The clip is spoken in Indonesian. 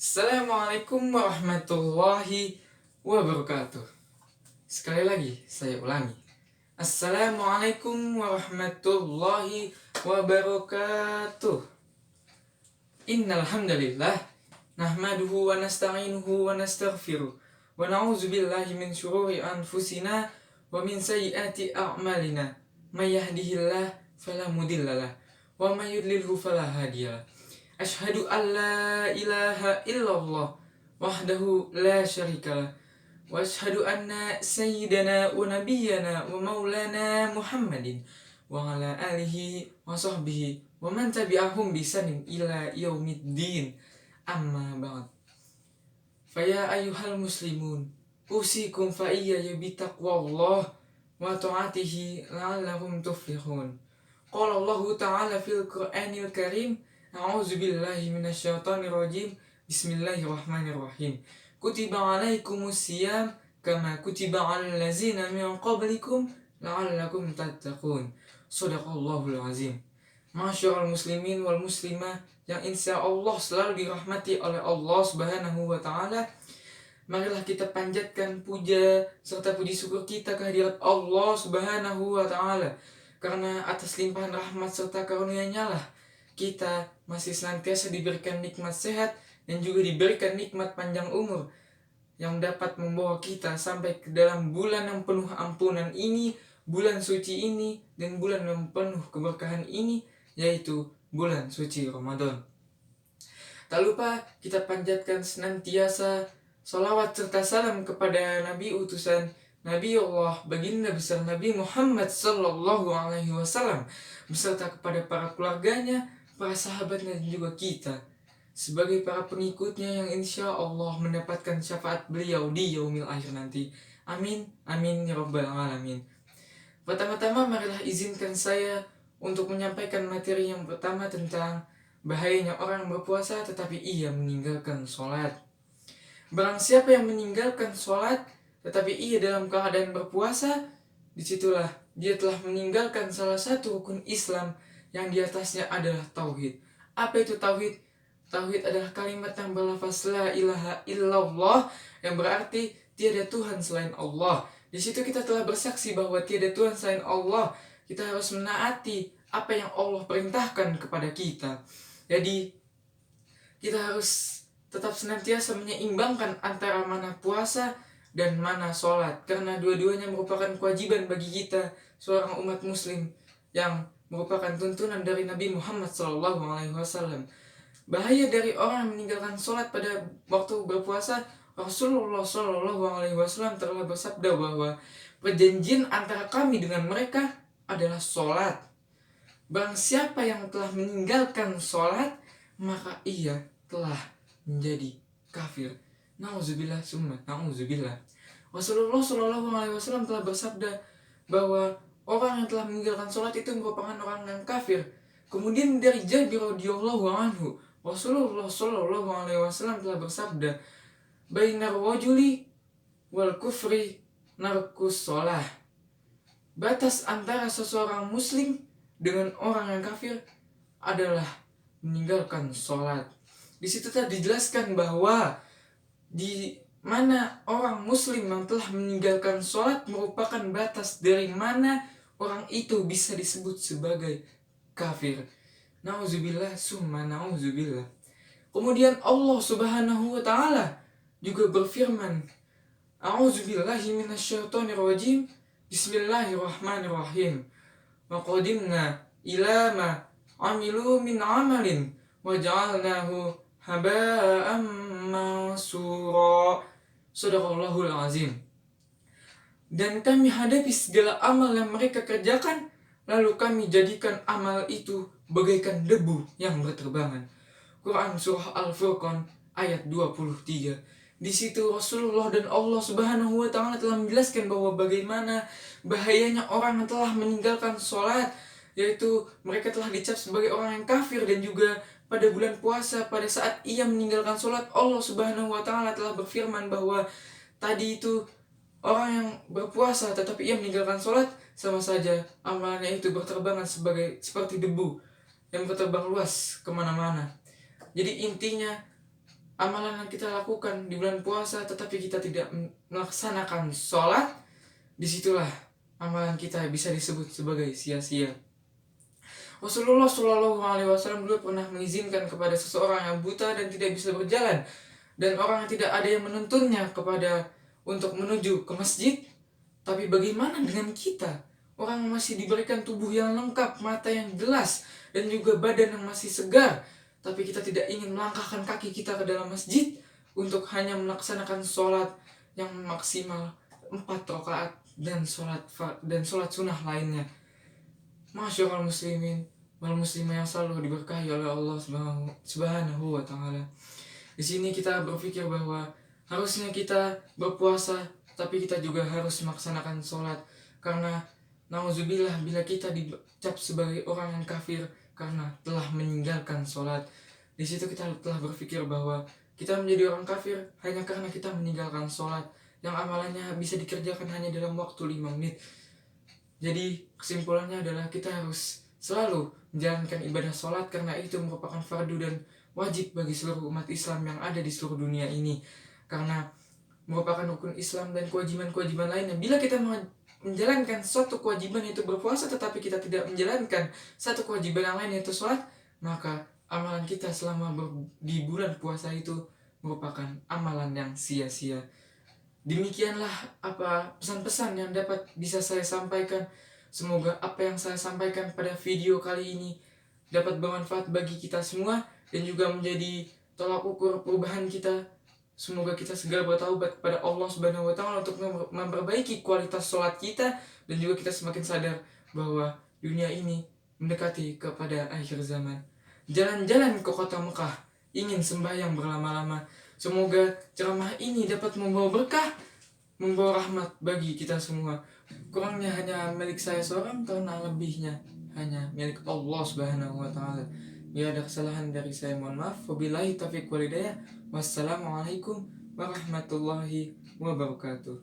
Assalamualaikum warahmatullahi wabarakatuh. Sekali lagi saya ulangi. Assalamualaikum warahmatullahi wabarakatuh. Innal hamdalillah nahmaduhu wa nasta'inuhu wa nastaghfiruh wa na'udzu billahi min syururi anfusina wa min sayyiati a'malina. May yahdihillahu fala mudhillalah wa may yudlilhu fala hadiyalah. Asyhadu an la ilaha illallah wahdahu la syarikalah wa asyhadu anna sayyidana wa nabiyyana wa maulana Muhammadin wa ala alihi wa sahbihi wa man tabi'ahum bisanin ila yaumiddin. Amma ba'd. Faya ayyuhal muslimun usikum fa iyya bitaqwallah wa ta'atihi la'allakum tuflihun. Qala Allah ta'ala fil Qur'anil Karim, a'udzu billahi minasyaitonir rajim. Bismillahirrahmanirrahim. Kutiba alaikumus siyam kama kutiba alal ladzina min qablikum la'allakum tattaqun. Shadaqallahul azim. Masyaallah muslimin wal muslimah yang insyaallah selalu dirahmati oleh Allah Subhanahu wa taala. Marilah kita panjatkan puja serta puji syukur kita kehadirat Allah Subhanahu wa taala, karena atas limpahan rahmat serta karunia-Nya lah kita masih senantiasa diberikan nikmat sehat dan juga diberikan nikmat panjang umur yang dapat membawa kita sampai ke dalam bulan yang penuh ampunan ini, bulan suci ini, dan bulan yang penuh keberkahan ini, yaitu bulan suci Ramadan. Tak lupa kita panjatkan senantiasa salawat serta salam kepada Nabi utusan Nabi Allah baginda besar Nabi Muhammad sallallahu alaihi wasallam beserta kepada para keluarganya, para sahabatnya, dan juga kita sebagai para pengikutnya yang insya Allah mendapatkan syafaat beliau di yaumil akhir nanti. Amin, amin ya rabbal alamin. Pertama-tama marilah izinkan saya untuk menyampaikan materi yang pertama tentang bahayanya orang berpuasa tetapi ia meninggalkan sholat. Barang siapa yang meninggalkan sholat tetapi ia dalam keadaan berpuasa, disitulah dia telah meninggalkan salah satu rukun Islam yang di atasnya adalah tauhid. Apa itu tauhid? Tauhid adalah kalimat yang berlafaz la ilaha illallah, yang berarti tiada Tuhan selain Allah. Di situ kita telah bersaksi bahwa tiada Tuhan selain Allah. Kita harus menaati apa yang Allah perintahkan kepada kita. Jadi kita harus tetap senantiasa menyeimbangkan antara mana puasa dan mana sholat, karena dua-duanya merupakan kewajiban bagi kita seorang umat muslim yang merupakan tuntunan dari Nabi Muhammad SAW. Bahaya dari orang yang meninggalkan sholat pada waktu berpuasa, Rasulullah SAW telah bersabda bahwa perjanjian antara kami dengan mereka adalah sholat. Barang siapa yang telah meninggalkan sholat, maka ia telah menjadi kafir. Nauzubillah summa nauzubillah. Rasulullah SAW telah bersabda bahwa orang yang telah meninggalkan sholat itu merupakan orang yang kafir. Kemudian dari Jabir radhiyallahu anhu, Rasulullah SAW telah bersabda, bainar rajuli wal kufri narkus sholah. Batas antara seseorang muslim dengan orang yang kafir adalah meninggalkan sholat. Di situ tadi dijelaskan bahwa di mana orang muslim yang telah meninggalkan sholat merupakan batas dari mana orang itu bisa disebut sebagai kafir. Nauzubillah summa nauzubillah. Kemudian Allah Subhanahu wa taala juga berfirman, a'udzubillahi minasyaitonir rajim. Bismillahirrahmanirrahim. Wa qadimna ila ma amilu min amalin wa ja'alnahu haba'an mansura. Shadaqallahul azim. Dan kami hadapi segala amal yang mereka kerjakan, lalu kami jadikan amal itu bagaikan debu yang berterbangan. Quran surah Al-Furqan ayat 23. Di situ Rasulullah dan Allah Subhanahu wa taala telah menjelaskan bahwa bagaimana bahayanya orang yang telah meninggalkan sholat, yaitu mereka telah dicap sebagai orang yang kafir. Dan juga pada bulan puasa, pada saat ia meninggalkan sholat, Allah Subhanahu wa taala telah berfirman bahwa tadi itu orang yang berpuasa tetapi ia meninggalkan sholat, sama saja amalnya itu berterbangan seperti debu yang berterbang luas kemana-mana. Jadi intinya amalan yang kita lakukan di bulan puasa tetapi kita tidak melaksanakan sholat, disitulah amalan kita bisa disebut sebagai sia-sia. Rasulullah Shallallahu Alaihi Wasallam dulu pernah mengizinkan kepada seseorang yang buta dan tidak bisa berjalan, dan orang yang tidak ada yang menuntunnya kepada untuk menuju ke masjid. Tapi bagaimana dengan kita? Orang masih diberikan tubuh yang lengkap, mata yang jelas, dan juga badan yang masih segar, tapi kita tidak ingin melangkahkan kaki kita ke dalam masjid untuk hanya melaksanakan sholat yang maksimal 4 rakaat dan sholat sunnah lainnya. Masyaallah muslimin wal muslimah yang selalu diberkahi oleh Allah Subhanahu wa taala. Di sini kita berpikir bahwa harusnya kita berpuasa, tapi kita juga harus melaksanakan sholat, karena nauzubillah bila kita dicap sebagai orang yang kafir karena telah meninggalkan sholat. Di situ kita telah berpikir bahwa kita menjadi orang kafir hanya karena kita meninggalkan sholat yang amalannya bisa dikerjakan hanya dalam waktu 5 menit. Jadi kesimpulannya adalah kita harus selalu menjalankan ibadah sholat karena itu merupakan fardu dan wajib bagi seluruh umat Islam yang ada di seluruh dunia ini, karena merupakan rukun Islam dan kewajiban-kewajiban lainnya. Bila kita menjalankan suatu kewajiban yaitu berpuasa tetapi kita tidak menjalankan satu kewajiban yang lain yaitu sholat, maka amalan kita selama di bulan puasa itu merupakan amalan yang sia-sia. Demikianlah apa pesan-pesan yang dapat bisa saya sampaikan. Semoga apa yang saya sampaikan pada video kali ini dapat bermanfaat bagi kita semua dan juga menjadi tolak ukur perubahan kita. Semoga kita segera bertaubat kepada Allah Subhanahu wa taala untuk memperbaiki kualitas sholat kita, dan juga kita semakin sadar bahwa dunia ini mendekati kepada akhir zaman. Jalan-jalan ke kota Mekah, ingin sembahyang berlama-lama. Semoga ceramah ini dapat membawa berkah, membawa rahmat bagi kita semua. Kurangnya hanya milik saya seorang, karena lebihnya hanya milik Allah Subhanahu wa taala. Bila ada kesalahan dari saya, mohon maaf. Wabillahi taufiq wal hidayah. Wassalamualaikum warahmatullahi wabarakatuh.